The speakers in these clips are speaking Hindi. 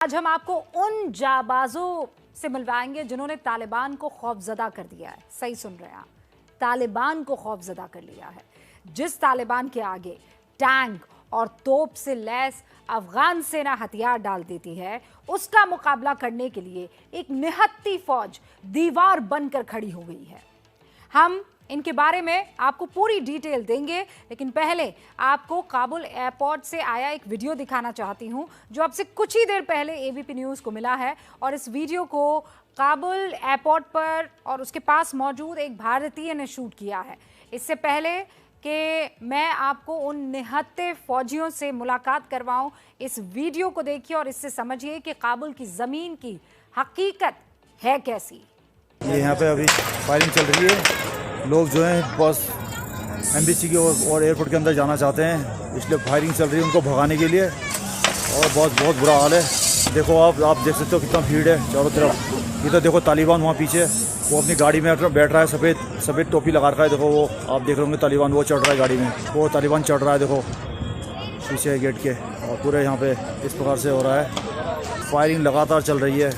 आज हम आपको उन जाबाजों से मिलवाएंगे जिन्होंने तालिबान को खौफजदा कर दिया है। सही सुन रहे हैं आप, तालिबान को खौफजदा कर लिया है। जिस तालिबान के आगे टैंक और तोप से लैस अफगान सेना हथियार डाल देती है, उसका मुकाबला करने के लिए एक निहत्ती फौज दीवार बनकर खड़ी हो गई है। हम इनके बारे में आपको पूरी डिटेल देंगे, लेकिन पहले आपको काबुल एयरपोर्ट से आया एक वीडियो दिखाना चाहती हूं जो अब से कुछ ही देर पहले एबीपी न्यूज़ को मिला है। और इस वीडियो को काबुल एयरपोर्ट पर और उसके पास मौजूद एक भारतीय ने शूट किया है। इससे पहले कि मैं आपको उन निहत्ते फौजियों से मुलाकात करवाऊं, इस वीडियो को देखिए और इससे समझिए कि काबुल की ज़मीन की हकीकत है कैसी। ये यहाँ पे अभी फायरिंग चल रही है। लोग जो हैं बस एम्बेसी के और एयरपोर्ट के अंदर जाना चाहते हैं, इसलिए फायरिंग चल रही है उनको भगाने के लिए। और बहुत बुरा हाल है। देखो आप देख सकते हो कितना भीड़ है चारों तरफ। इधर देखो तालिबान वहाँ पीछे, वो अपनी गाड़ी में बैठ रहा है, सफ़ेद टोपी लगा रखा है। देखो वो आप देख रहे होंगे तालिबान, वो चढ़ रहा है गाड़ी में, वो तालिबान चढ़ रहा है। देखो पीछे गेट के, और पूरे यहाँ पे इस प्रकार से हो रहा है। फायरिंग लगातार चल रही है,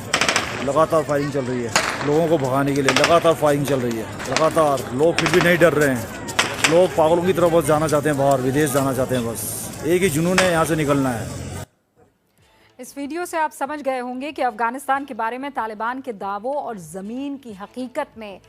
लगातार फायरिंग चल रही है लोगों को भगाने के लिए। लगातार फायरिंग चल रही है, लगातार। लोग फिर भी नहीं डर रहे हैं। लोग पागलों की तरफ बस जाना चाहते हैं, बाहर विदेश जाना चाहते हैं। बस एक ही जुनून है, यहाँ से निकलना है। इस वीडियो से आप समझ गए होंगे कि अफगानिस्तान के बारे में तालिबान के दावों और ज़मीन की हकीकत में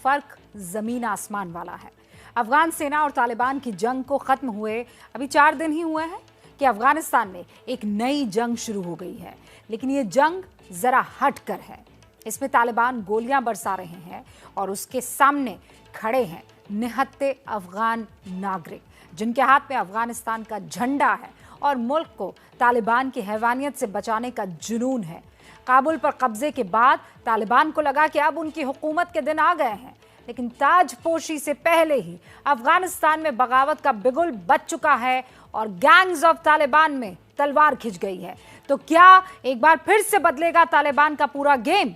फ़र्क ज़मीन आसमान वाला है। अफगान सेना और तालिबान की जंग को ख़त्म हुए अभी 4 दिन ही हुए हैं कि अफगानिस्तान में एक नई जंग शुरू हो गई है। लेकिन ये जंग ज़रा हट कर है। इसमें तालिबान गोलियां बरसा रहे हैं और उसके सामने खड़े हैं निहत्ते अफगान नागरिक, जिनके हाथ में अफगानिस्तान का झंडा है और मुल्क को तालिबान की हैवानियत से बचाने का जुनून है। काबुल पर कब्जे के बाद तालिबान को लगा कि अब उनकी हुकूमत के दिन आ गए हैं, लेकिन ताजपोशी से पहले ही अफगानिस्तान में बगावत का बिगुल बच चुका है और गैंग्स ऑफ तालिबान में तलवार खिंच गई है। तो क्या एक बार फिर से बदलेगा तालिबान का पूरा गेम?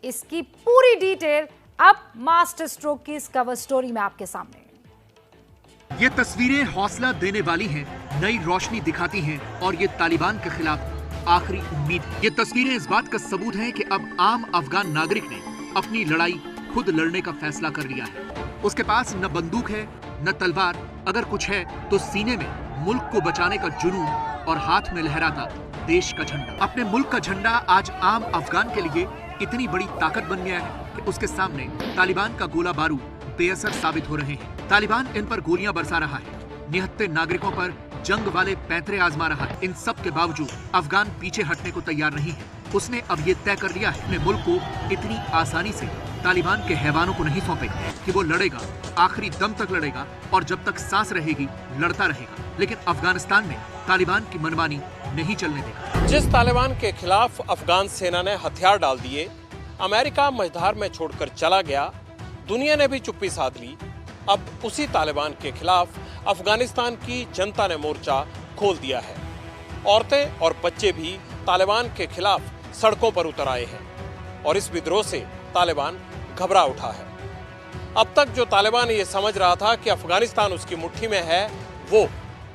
इसकी पूरी डिटेल अब मास्टर स्ट्रोक की इस कवर स्टोरी में आपके सामने। ये तस्वीरें हौसला देने वाली हैं, नई रोशनी दिखाती हैं और ये तालिबान के खिलाफ आखिरी उम्मीद। ये तस्वीरें इस बात का सबूत हैं कि अब आम अफगान नागरिक ने अपनी लड़ाई खुद लड़ने का फैसला कर लिया है। उसके पास न बंदूक है न तलवार, अगर कुछ है तो सीने में मुल्क को बचाने का जुनून और हाथ में लहराता देश का झंडा। अपने मुल्क का झंडा आज आम अफगान के लिए इतनी बड़ी ताकत बन गया है कि उसके सामने तालिबान का गोला बारूद बेअसर साबित हो रहे हैं। तालिबान इन पर गोलियां बरसा रहा है, निहत्ते नागरिकों पर जंग वाले पैंतरे आजमा रहा है। इन सब के बावजूद अफगान पीछे हटने को तैयार नहीं है। उसने अब ये तय कर लिया है अपने मुल्क को इतनी आसानी से तालिबान के हैवानों को नहीं सौंपेगा, कि वो लड़ेगा, आखिरी दम तक लड़ेगा और जब तक सांस रहेगी लड़ता रहेगा। लेकिन अफगानिस्तान में तालिबान की मनमानी नहीं चलने देगा। जिस तालिबान के खिलाफ अफगान सेना ने हथियार डाल दिए, अमेरिका मझधार में छोड़कर चला गया, दुनिया ने भी चुप्पी साध ली। अब उसी तालिबान के खिलाफ अफगानिस्तान की जनता ने मोर्चा खोल दिया है। औरतें और बच्चे भी तालिबान के खिलाफ सड़कों पर उतर आए हैं और इस विद्रोह से तालिबान घबरा उठा है। अब तक जो तालिबान ये समझ रहा था कि अफगानिस्तान उसकी मुट्ठी में है, वो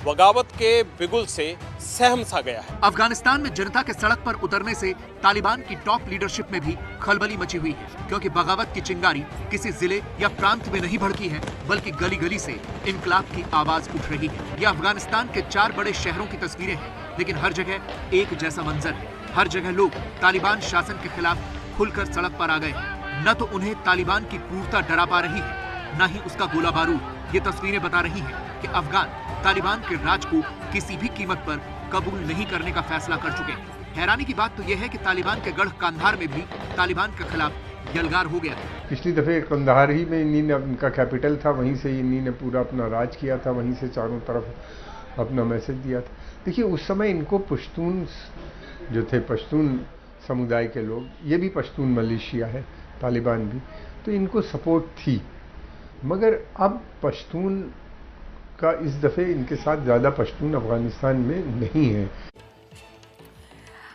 बगावत के बिगुल से सहम सा गया है। अफगानिस्तान में जनता के सड़क पर उतरने से तालिबान की टॉप लीडरशिप में भी खलबली मची हुई है, क्योंकि बगावत की चिंगारी किसी जिले या प्रांत में नहीं भड़की है, बल्कि गली गली से इनकलाब की आवाज उठ रही है। यह अफगानिस्तान के 4 बड़े शहरों की तस्वीरें हैं, लेकिन हर जगह एक जैसा मंजर है। हर जगह लोग तालिबान शासन के खिलाफ खुलकर सड़क पर आ गए हैं। न तो उन्हें तालिबान की क्रूरता डरा पा रही है, न ही उसका गोला बारूद। ये तस्वीरें बता रही हैं कि अफगान तालिबान के राज को किसी भी कीमत पर कबूल नहीं करने का फैसला कर चुके हैं। हैरानी की बात तो यह है कि तालिबान के गढ़ कंधार में भी तालिबान के खिलाफ यलगार हो गया। पिछली दफे कंधार ही में इन्हीं ने, उनका कैपिटल था, वहीं से इन्हीं ने पूरा अपना राज किया था, वहीं से चारों तरफ अपना मैसेज दिया था। देखिए उस समय इनको पश्तून जो थे, पश्तून समुदाय के लोग, ये भी पश्तून मलेशिया है, तालिबान भी, तो इनको सपोर्ट थी। मगर अब पश्तून का इस दफे इनके साथ ज्यादा पश्तून अफगानिस्तान में नहीं है।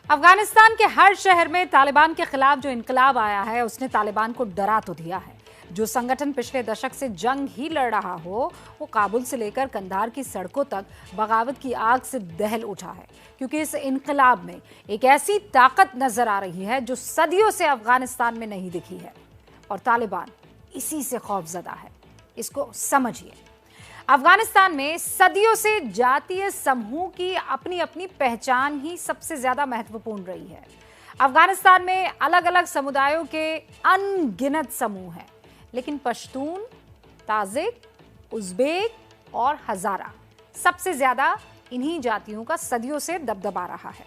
अफगानिस्तान के हर शहर में तालिबान के खिलाफ जो इनकलाब आया है, उसने तालिबान को डरा तो दिया है, जो संगठन पिछले दशक से जंग ही लड़ रहा हो, वो काबुल से लेकर कंधार की सड़कों तक बगावत की आग से दहल उठा है, क्योंकि इस इनकलाब में एक ऐसी ताकत नजर आ रही है जो सदियों से अफगानिस्तान में नहीं दिखी है, और तालिबान इसी से खौफजदा है। इसको समझिए। अफगानिस्तान में सदियों से जातीय समूह की अपनी अपनी पहचान ही सबसे ज्यादा महत्वपूर्ण रही है। अफगानिस्तान में अलग अलग समुदायों के अनगिनत समूह हैं, लेकिन पश्तून, ताजिक, उज़्बेक और हज़ारा सबसे ज्यादा इन्हीं जातियों का सदियों से दबदबा रहा है।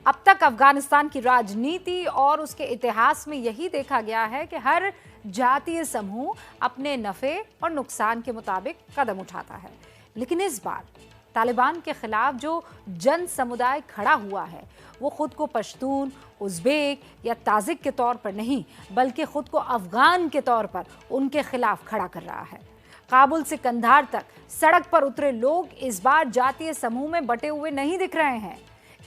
अब तक अफगानिस्तान की राजनीति और उसके इतिहास में यही देखा गया है कि हर जातीय समूह अपने नफे और नुकसान के मुताबिक कदम उठाता है, लेकिन इस बार तालिबान के खिलाफ जो जन समुदाय खड़ा हुआ है, वो खुद को पश्तून, उज़्बेक या ताजिक के तौर पर नहीं, बल्कि खुद को अफगान के तौर पर उनके खिलाफ खड़ा कर रहा है। काबुल से कंधार तक सड़क पर उतरे लोग इस बार जातीय समूह में बटे हुए नहीं दिख रहे हैं।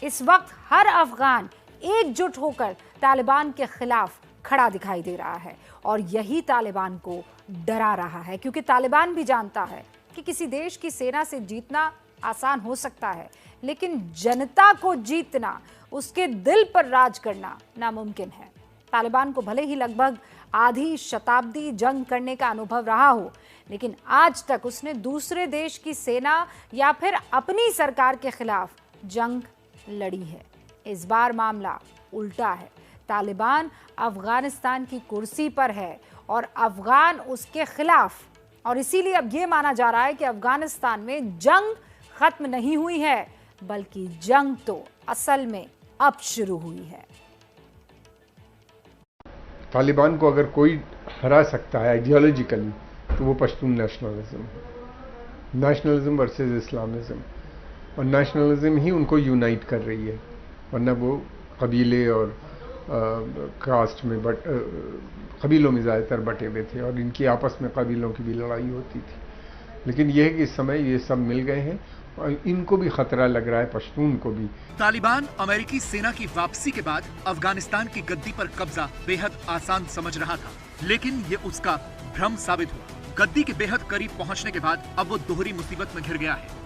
इस वक्त हर अफगान एकजुट होकर तालिबान के खिलाफ खड़ा दिखाई दे रहा है, और यही तालिबान को डरा रहा है, क्योंकि तालिबान भी जानता है कि किसी देश की सेना से जीतना आसान हो सकता है, लेकिन जनता को जीतना, उसके दिल पर राज करना नामुमकिन है। तालिबान को भले ही लगभग आधी शताब्दी जंग करने का अनुभव रहा हो, लेकिन आज तक उसने दूसरे देश की सेना या फिर अपनी सरकार के खिलाफ जंग लड़ी है। इस बार मामला उल्टा है। तालिबान अफगानिस्तान की कुर्सी पर है और अफगान उसके खिलाफ, और इसीलिए अब यह माना जा रहा है कि अफगानिस्तान में जंग खत्म नहीं हुई है, बल्कि जंग तो असल में अब शुरू हुई है। तालिबान को अगर कोई हरा सकता है आइडियोलॉजिकली, तो वो पश्तून नेशनलिज्म वर्सेस इस्लामिज्म, और नेशनलिज्म ही उनको यूनाइट कर रही है, वरना वो कबीले और कास्ट में कबीलों में ज़्यादातर बटे हुए थे, और इनकी आपस में कबीलों की भी लड़ाई होती थी। लेकिन यह है कि इस समय ये सब मिल गए हैं, और इनको भी खतरा लग रहा है, पश्तून को भी। तालिबान अमेरिकी सेना की वापसी के बाद अफगानिस्तान की गद्दी पर कब्जा बेहद आसान समझ रहा था, लेकिन ये उसका भ्रम साबित हुआ। गद्दी के बेहद करीब पहुंचने के बाद अब वो दोहरी मुसीबत में घिर गया है।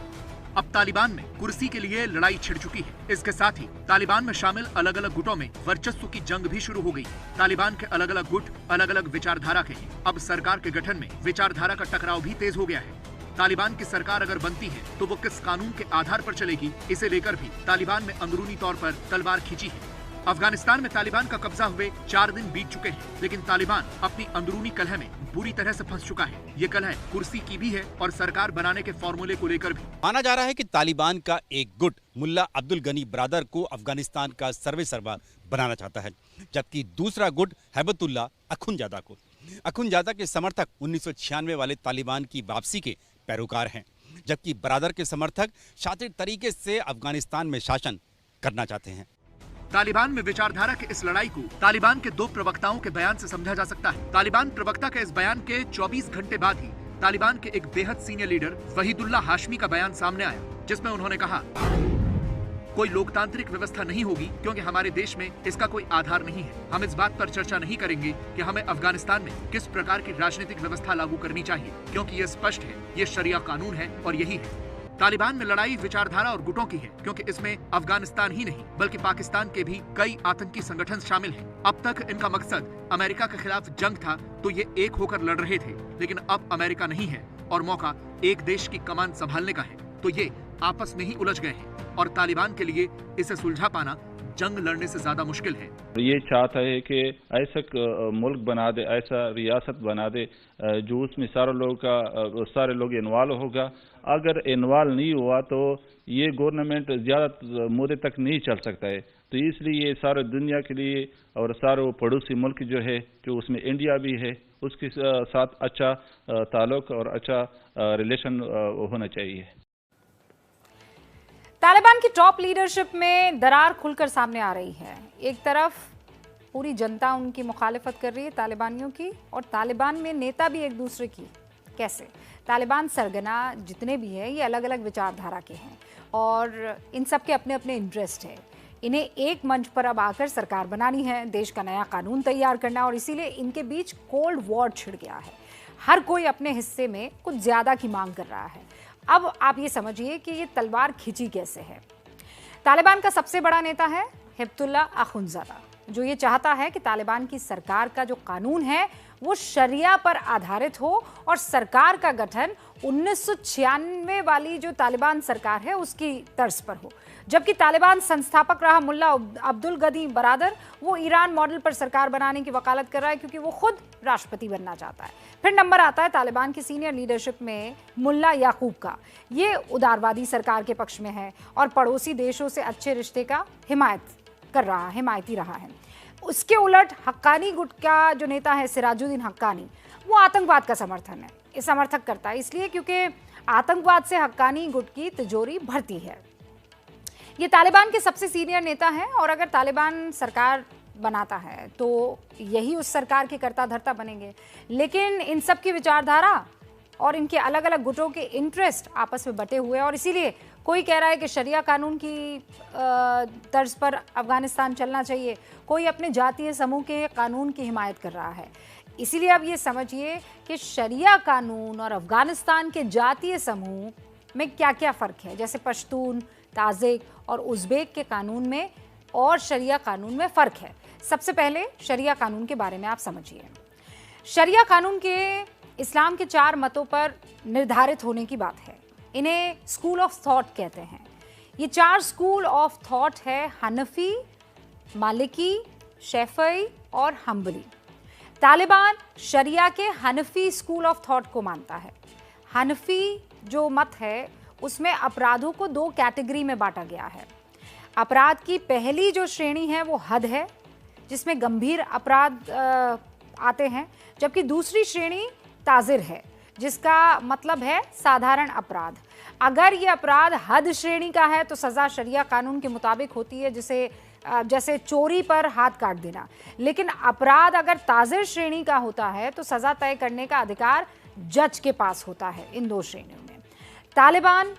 अब तालिबान में कुर्सी के लिए लड़ाई छिड़ चुकी है। इसके साथ ही तालिबान में शामिल अलग अलग गुटों में वर्चस्व की जंग भी शुरू हो गई। तालिबान के अलग अलग गुट अलग अलग विचारधारा के हैं। अब सरकार के गठन में विचारधारा का टकराव भी तेज हो गया है। तालिबान की सरकार अगर बनती है तो वो किस कानून के आधार पर चलेगी, इसे लेकर भी तालिबान में अंदरूनी तौर पर तलवार खींची है। अफगानिस्तान में तालिबान का कब्जा हुए 4 दिन बीत चुके हैं, लेकिन तालिबान अपनी अंदरूनी कलह में बुरी तरह से फंस चुका है। ये कलह कुर्सी की भी है और सरकार बनाने के फॉर्मूले को लेकर भी। माना जा रहा है कि तालिबान का एक गुट मुल्ला अब्दुल गनी ब्रादर को अफगानिस्तान का सर्वेसर्वा बनाना चाहता है, जबकि दूसरा गुट हैबतुल्ला अखुनजादा को। अखुनजादा के समर्थक 1996 वाले तालिबान की वापसी के पैरोकार हैं, जबकि ब्रादर के समर्थक शातिर तरीके से अफगानिस्तान में शासन करना चाहते हैं। तालिबान में विचारधारा के इस लड़ाई को तालिबान के 2 प्रवक्ताओं के बयान से समझा जा सकता है। तालिबान प्रवक्ता के इस बयान के 24 घंटे बाद ही तालिबान के एक बेहद सीनियर लीडर वहीदुल्ला हाशमी का बयान सामने आया, जिसमें उन्होंने कहा, कोई लोकतांत्रिक व्यवस्था नहीं होगी क्योंकि हमारे देश में इसका कोई आधार नहीं है। हम इस बात पर चर्चा नहीं करेंगे कि हमें अफगानिस्तान में किस प्रकार की राजनीतिक व्यवस्था लागू करनी चाहिए, क्योंकि ये स्पष्ट है, ये शरिया कानून है और यही है। तालिबान में लड़ाई विचारधारा और गुटों की है, क्योंकि इसमें अफगानिस्तान ही नहीं बल्कि पाकिस्तान के भी कई आतंकी संगठन शामिल हैं। अब तक इनका मकसद अमेरिका के खिलाफ जंग था, तो ये एक होकर लड़ रहे थे, लेकिन अब अमेरिका नहीं है और मौका एक देश की कमान संभालने का है, तो ये आपस में ही उलझ गए हैं और तालिबान के लिए इसे सुलझा पाना जंग लड़ने से ज्यादा मुश्किल है। ये चाहता है कि ऐसा मुल्क बना दे, ऐसा रियासत बना दे जो उसमें सारे लोग इन्वॉल्व होगा। अगर इन्वॉल्व नहीं हुआ तो ये गवर्नमेंट ज्यादा मुद्दे तक नहीं चल सकता है। तो इसलिए ये सारे दुनिया के लिए और सारे वो पड़ोसी मुल्क जो है, जो उसमें इंडिया भी है, उसके साथ अच्छा ताल्लुक और अच्छा रिलेशन होना चाहिए। तालिबान की टॉप लीडरशिप में दरार खुलकर सामने आ रही है। एक तरफ पूरी जनता उनकी मुखालिफत कर रही है तालिबानियों की, और तालिबान में नेता भी एक दूसरे की। कैसे? तालिबान सरगना जितने भी हैं ये अलग अलग विचारधारा के हैं और इन सब के अपने अपने इंटरेस्ट है। इन्हें एक मंच पर अब आकर सरकार बनानी है, देश का नया कानून तैयार करना, और इसीलिए इनके बीच कोल्ड वॉर छिड़ गया है। हर कोई अपने हिस्से में कुछ ज्यादा की मांग कर रहा है। अब आप ये समझिए कि ये तलवार खिंची कैसे है। तालिबान का सबसे बड़ा नेता है हिब्तुल्ला अखुंज़ादा, जो ये चाहता है कि तालिबान की सरकार का जो कानून है वो शरिया पर आधारित हो और सरकार का गठन 1996 वाली जो तालिबान सरकार है उसकी तर्ज पर हो। जबकि तालिबान संस्थापक रहा मुल्ला अब्दुल गनी बरादर, वो ईरान मॉडल पर सरकार बनाने की वकालत कर रहा है, क्योंकि वो खुद राष्ट्रपति बनना चाहता है। फिर नंबर आता है तालिबान की सीनियर लीडरशिप में मुल्ला याकूब का। ये उदारवादी सरकार के पक्ष में है और पड़ोसी देशों से अच्छे रिश्ते का हिमायती रहा है। उसके उलट हक्कानी गुट का जो नेता है सिराजुद्दीन हक्कानी, वो आतंकवाद का समर्थक करता है, इसलिए क्योंकि आतंकवाद से हक्कानी गुट की तिजोरी भरती है। ये तालिबान के सबसे सीनियर नेता हैं और अगर तालिबान सरकार बनाता है तो यही उस सरकार के कर्ता धर्ता बनेंगे। लेकिन इन सब की विचारधारा और इनके अलग अलग गुटों के इंटरेस्ट आपस में बटे हुए हैं और इसीलिए कोई कह रहा है कि शरिया कानून की तर्ज पर अफगानिस्तान चलना चाहिए, कोई अपने जातीय समूह के कानून की हिमायत कर रहा है। इसीलिए अब ये समझिए कि शरिया कानून और अफगानिस्तान के जातीय समूह में क्या क्या फ़र्क है। जैसे पश्तून, ताजिक और उज़्बेक के कानून में और शरिया कानून में फ़र्क है। सबसे पहले शरिया कानून के बारे में आप समझिए। शरिया कानून के इस्लाम के 4 मतों पर निर्धारित होने की बात है। इन्हें स्कूल ऑफ थॉट कहते हैं। ये 4 स्कूल ऑफ थॉट है हनफी, मालिकी, शैफ़ई और हम्बली। तालिबान शरिया के हनफी स्कूल ऑफ थॉट को मानता है। हनफी जो मत है उसमें अपराधों को 2 कैटेगरी में बांटा गया है। अपराध की पहली जो श्रेणी है वो हद है, जिसमें गंभीर अपराध आते हैं, जबकि दूसरी श्रेणी ताज़िर है, जिसका मतलब है साधारण अपराध। अगर ये अपराध हद श्रेणी का है तो सज़ा शरिया कानून के मुताबिक होती है, जैसे चोरी पर हाथ काट देना। लेकिन अपराध अगर ताज़िर श्रेणी का होता है तो सज़ा तय करने का अधिकार जज के पास होता है। इन 2 श्रेणियों में तालिबान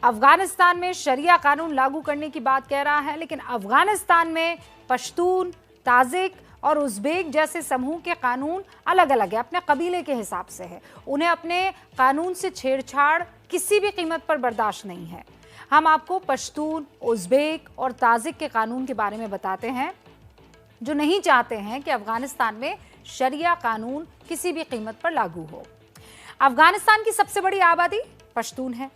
अफगानिस्तान में शरिया कानून लागू करने की बात कह रहा है, लेकिन अफगानिस्तान में पश्तून, ताजिक और उज़्बेक जैसे समूह के कानून अलग अलग है, अपने कबीले के हिसाब से है। उन्हें अपने कानून से छेड़छाड़ किसी भी कीमत पर बर्दाश्त नहीं है। हम आपको पश्तून, उज़्बेक और ताजिक के कानून के बारे में बताते हैं, जो नहीं चाहते हैं कि अफगानिस्तान में शरिया कानून किसी भी कीमत पर लागू हो। अफगानिस्तान की सबसे बड़ी आबादी पश्तून है,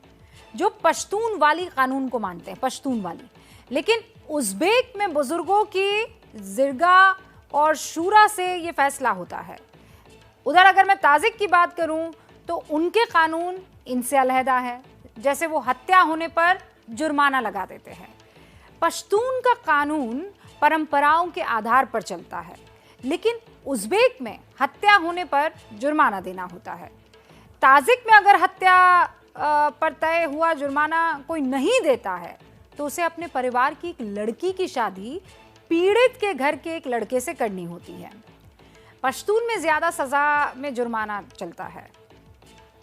जो पश्तून वाली कानून को मानते हैं, पश्तून वाली। लेकिन उज़्बेक में बुजुर्गों की जिरगा और शूरा से ये फैसला होता है। उधर अगर मैं ताजिक की बात करूं तो उनके कानून इनसे अलहदा है, जैसे वो हत्या होने पर जुर्माना लगा देते हैं। पश्तून का कानून परंपराओं के आधार पर चलता है, लेकिन उज़्बेक में हत्या होने पर जुर्माना देना होता है। ताजिक में अगर हत्या पर तय हुआ जुर्माना कोई नहीं देता है तो उसे अपने परिवार की एक लड़की की शादी पीड़ित के घर के एक लड़के से करनी होती है। पश्तून में ज़्यादा सज़ा में जुर्माना चलता है,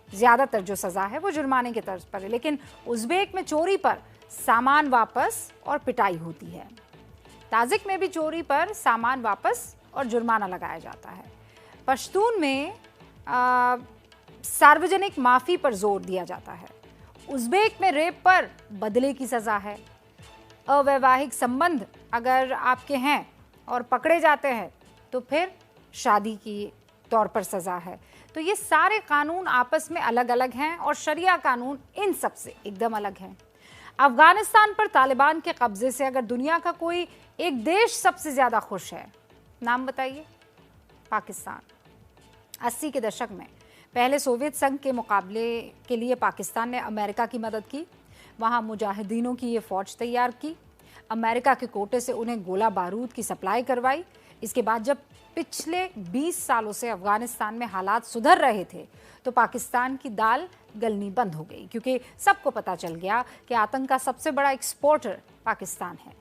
ज़्यादातर जो सज़ा है वो जुर्माने के तर्ज पर है। लेकिन उज़्बेक में चोरी पर सामान वापस और पिटाई होती है। ताजिक में भी चोरी पर सामान वापस और जुर्माना लगाया जाता है। पश्तून में सार्वजनिक माफ़ी पर जोर दिया जाता है। उज़्बेक में रेप पर बदले की सज़ा है। अवैवाहिक संबंध अगर आपके हैं और पकड़े जाते हैं तो फिर शादी की तौर पर सज़ा है। तो ये सारे कानून आपस में अलग अलग हैं और शरिया कानून इन सब से एकदम अलग हैं। अफगानिस्तान पर तालिबान के कब्जे से अगर दुनिया का कोई एक देश सबसे ज़्यादा खुश है, नाम बताइए? पाकिस्तान। 80 के दशक में पहले सोवियत संघ के मुकाबले के लिए पाकिस्तान ने अमेरिका की मदद की। वहाँ मुजाहिदीनों की ये फ़ौज तैयार की, अमेरिका के कोटे से उन्हें गोला बारूद की सप्लाई करवाई। इसके बाद जब पिछले 20 सालों से अफगानिस्तान में हालात सुधर रहे थे तो पाकिस्तान की दाल गलनी बंद हो गई, क्योंकि सबको पता चल गया कि आतंक का सबसे बड़ा एक्सपोर्टर पाकिस्तान है।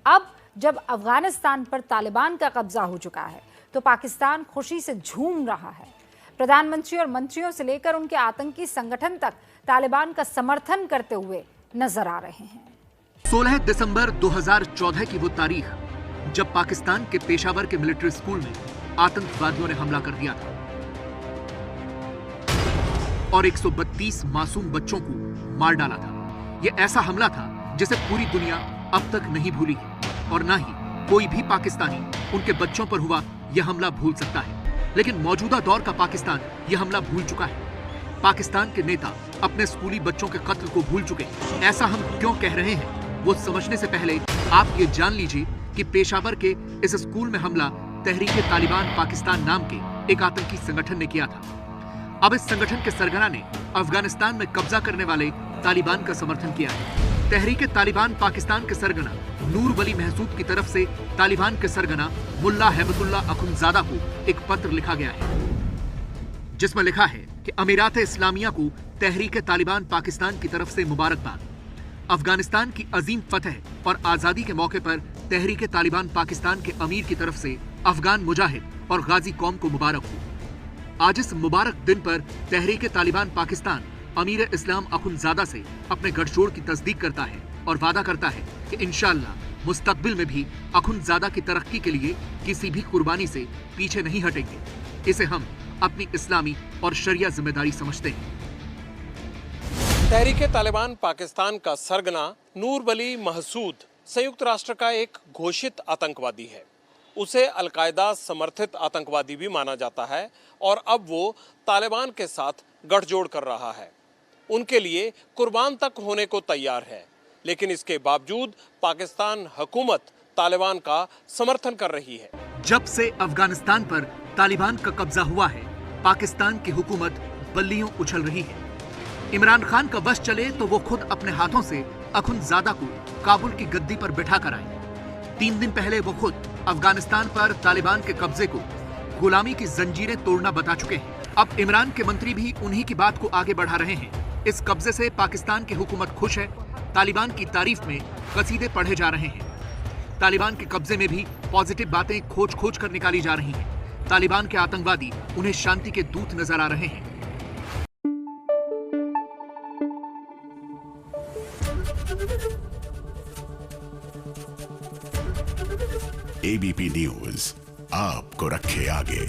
अब जब अफगानिस्तान पर तालिबान का कब्जा हो चुका है तो पाकिस्तान खुशी से झूम रहा है। प्रधानमंत्री और मंत्रियों से लेकर उनके आतंकी संगठन तक तालिबान का समर्थन करते हुए नजर आ रहे हैं। 16 दिसंबर 2014 की वो तारीख जब पाकिस्तान के पेशावर के मिलिट्री स्कूल में आतंकवादियों ने हमला कर दिया था और 132 मासूम बच्चों को मार डाला था। यह ऐसा हमला था जिसे पूरी दुनिया अब तक नहीं भूली है और ना ही कोई भी पाकिस्तानी उनके बच्चों पर हुआ यह हमला भूल सकता है। लेकिन मौजूदा दौर का पाकिस्तान यह हमला भूल चुका है। पाकिस्तान के नेता अपने स्कूली बच्चों के कत्ल को भूल चुके हैं। ऐसा हम क्यों कह रहे हैं वो समझने से पहले आप ये जान लीजिए कि पेशावर के इस स्कूल में हमला तहरीक-ए-तालिबान पाकिस्तान नाम के एक आतंकी संगठन ने किया था। अब इस संगठन के सरगना ने अफगानिस्तान में कब्जा करने वाले तालिबान का समर्थन किया है। तहरीक-ए-तालिबान पाकिस्तान के सरगना नूर वली महसूद की तरफ से तालिबान के सरगना मुल्ला हैबतुल्ला अखुंज़ादा को एक पत्र लिखा गया है जिसमें लिखा है कि अमीरात-ए-इस्लामिया को तहरीक-ए-तालिबान पाकिस्तान की तरफ से मुबारकबाद। अफगानिस्तान की अजीम फतह और आजादी के मौके पर तहरीक-ए-तालिबान पाकिस्तान के अमीर की तरफ से अफगान मुजाहिद और गाजी कौम को मुबारक हो। आज इस मुबारक दिन पर तहरीक-ए-तालिबान पाकिस्तान अमीर इस्लाम अखुंज़ादा से अपने गठजोड़ की तस्दीक करता है और वादा करता है कि इंशाअल्लाह मुस्तकबिल में भी अखुंज़ादा की तरक्की के लिए किसी भी कुर्बानी से पीछे नहीं हटेंगे। इसे हम अपनी इस्लामी और शरिया जिम्मेदारी समझते हैं। तहरीक-ए-तालिबान पाकिस्तान का सरगना नूर वली महसूद संयुक्त राष्ट्र का एक घोषित आतंकवादी है। उसे अलकायदा समर्थित आतंकवादी भी माना जाता है और अब वो तालिबान के साथ गठजोड़ कर रहा है। उनके लिए कुर्बान तक होने को तैयार है, लेकिन इसके बावजूद पाकिस्तान हुकूमत तालिबान का समर्थन कर रही है। जब से अफगानिस्तान पर तालिबान का कब्जा हुआ है, पाकिस्तान की हुकूमत बल्लियों उछल रही है। इमरान खान का बस चले तो वो खुद अपने हाथों से अखुंज़ादा को काबुल की गद्दी पर बिठा कर आए। 3 दिन पहले वो खुद अफगानिस्तान पर तालिबान के कब्जे को गुलामी की जंजीरें तोड़ना बता चुके हैं। अब इमरान के मंत्री भी उन्हीं की बात को आगे बढ़ा रहे हैं। इस कब्जे से पाकिस्तान की हुकूमत खुश है। तालिबान की तारीफ में कसीदे पढ़े जा रहे हैं। तालिबान के कब्जे में भी पॉजिटिव बातें खोज खोज कर निकाली जा रही हैं। तालिबान के आतंकवादी उन्हें शांति के दूत नजर आ रहे हैं। एबीपी न्यूज आपको रखे आगे।